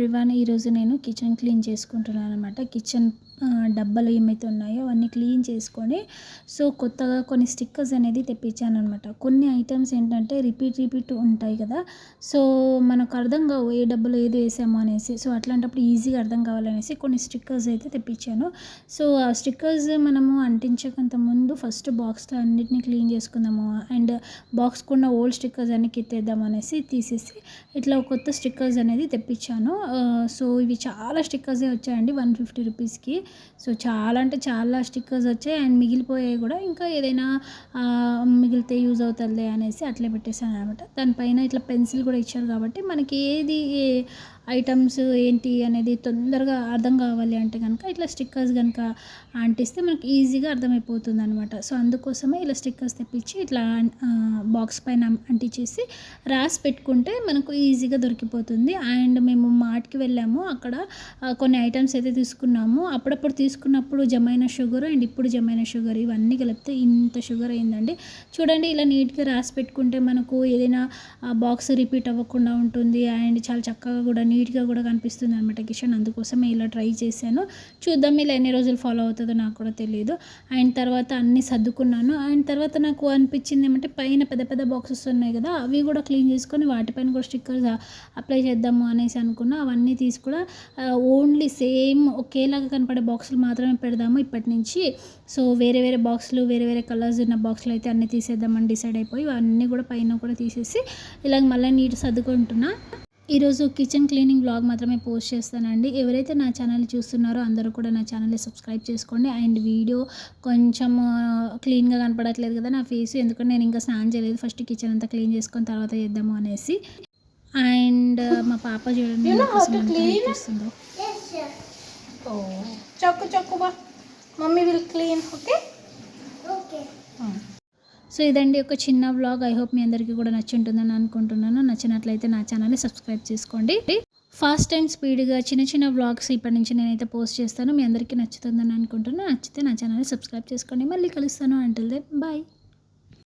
Everyone. ఈరోజు నేను kitchen clean చేసుకుంటున్నాను అనమాట. కిచెన్ డబ్బాలు ఏమైతే ఉన్నాయో అవన్నీ క్లీన్ చేసుకొని కొత్తగా కొన్ని స్టిక్కర్స్ అనేది తెప్పించాను అనమాట. కొన్ని ఐటమ్స్ ఏంటంటే రిపీట్ ఉంటాయి కదా. మనకు అర్థం కావు ఏ డబ్బాలో ఏది వేసామో అనేసి. అట్లాంటప్పుడు ఈజీగా అర్థం కావాలనేసి కొన్ని స్టిక్కర్స్ అయితే తెప్పించాను. ఆ స్టిక్కర్స్ మనము అంటించకంత ముందు ఫస్ట్ బాక్స్తో అన్నిటిని క్లీన్ చేసుకుందాము అండ్ బాక్స్కున్న ఓల్డ్ స్టిక్కర్స్ అన్ని కిత్తేద్దాం అనేసి తీసేసి ఇట్లా కొత్త స్టిక్కర్స్ అనేది తెప్పించాను. ఇవి చాలా స్టిక్కర్సే వచ్చాయండి 150 రూపీస్కి. చాలా అంటే చాలా స్టిక్కర్స్ వచ్చాయి అండ్ మిగిలిపోయాయి కూడా. ఇంకా ఏదైనా మిగిలితే యూజ్ అవుతుందిలే అనేసి అట్లే పెట్టేశాను అనమాట. దానిపైన ఇట్లా పెన్సిల్ కూడా ఇచ్చారు కాబట్టి మనకి ఏది ఐటమ్స్ ఏంటి అనేది తొందరగా అర్థం కావాలి అంటే కనుక ఇట్లా స్టిక్కర్స్ కనుక అంటిస్తే మనకి ఈజీగా అర్థమైపోతుంది అనమాట. అందుకోసమే ఇలా స్టిక్కర్స్ తెప్పించి ఇట్లా బాక్స్ పైన అంటించేసి రాసి పెట్టుకుంటే మనకు ఈజీగా దొరికిపోతుంది. అండ్ మేము మార్ట్కి వెళ్ళాము. అక్కడ కొన్ని ఐటమ్స్ అయితే తీసుకున్నాము. అప్పుడప్పుడు తీసుకున్నప్పుడు జమైన షుగర్ అండ్ ఇప్పుడు జమైన షుగర్ ఇవన్నీ కలిపితే ఇంత షుగర్ అయిందండి. చూడండి, ఇలా నీట్గా రాసి పెట్టుకుంటే మనకు ఏదైనా బాక్స్ రిపీట్ అవ్వకుండా ఉంటుంది అండ్ చాలా చక్కగా కూడా నీట్గా కూడా కనిపిస్తుంది అనమాట కిచెన్. అందుకోసమే ఇలా ట్రై చేశాను. చూద్దాం ఇలా ఎన్ని రోజులు ఫాలో అవుతుందో నాకు కూడా తెలియదు. అండ్ తర్వాత అన్నీ సర్దుకున్నాను. అండ్ తర్వాత నాకు అనిపించింది ఏమంటే పైన పెద్ద పెద్ద బాక్సెస్ ఉన్నాయి కదా, అవి కూడా క్లీన్ చేసుకొని వాటిపైన కూడా స్టిక్కర్స్ అప్లై చేద్దాము అనేసి అనుకున్నా. అవన్నీ తీసి కూడా ఓన్లీ సేమ్ ఒకేలాగా కనపడే బాక్సులు మాత్రమే పెడదాము ఇప్పటి నుంచి. వేరే వేరే బాక్సులు వేరే వేరే కలర్స్ ఉన్న బాక్సులు అయితే అన్నీ తీసేద్దామని డిసైడ్ అయిపోయి అన్నీ కూడా పైన కూడా తీసేసి ఇలాగ మళ్ళీ నీట్ సర్దుకుంటున్నా. ఈరోజు కిచెన్ క్లీనింగ్ బ్లాగ్ మాత్రమే పోస్ట్ చేస్తానండి. ఎవరైతే నా ఛానల్ చూస్తున్నారో అందరూ కూడా నా ఛానల్ని సబ్స్క్రైబ్ చేసుకోండి. అండ్ వీడియో కొంచెం క్లీన్గా కనపడట్లేదు కదా నా ఫేస్, ఎందుకంటే నేను ఇంకా స్నానం చేయలేదు. ఫస్ట్ కిచెన్ అంతా క్లీన్ చేసుకొని తర్వాత చేద్దాము అనేసి. అండ్ మా పాప చూడండి చూస్తుందో. Mummy will clean. ఓకే. ఇదండి ఒక చిన్న వ్లాగ్. ఐ హోప్ మీ అందరికీ కూడా నచ్చి ఉంటుందని అనుకుంటున్నాను. నచ్చినట్లయితే నా ఛానల్ని సబ్స్క్రైబ్ చేసుకోండి. ఫాస్ట్ అండ్ స్పీడ్గా చిన్న వ్లాగ్స్ ఇప్పటి నుంచి నేనైతే పోస్ట్ చేస్తాను. మీ అందరికీ నచ్చుతుందని అనుకుంటున్నాను. నచ్చితే నా ఛానల్ని సబ్స్క్రైబ్ చేసుకోండి. మళ్ళీ కలుస్తాను. Until then bye.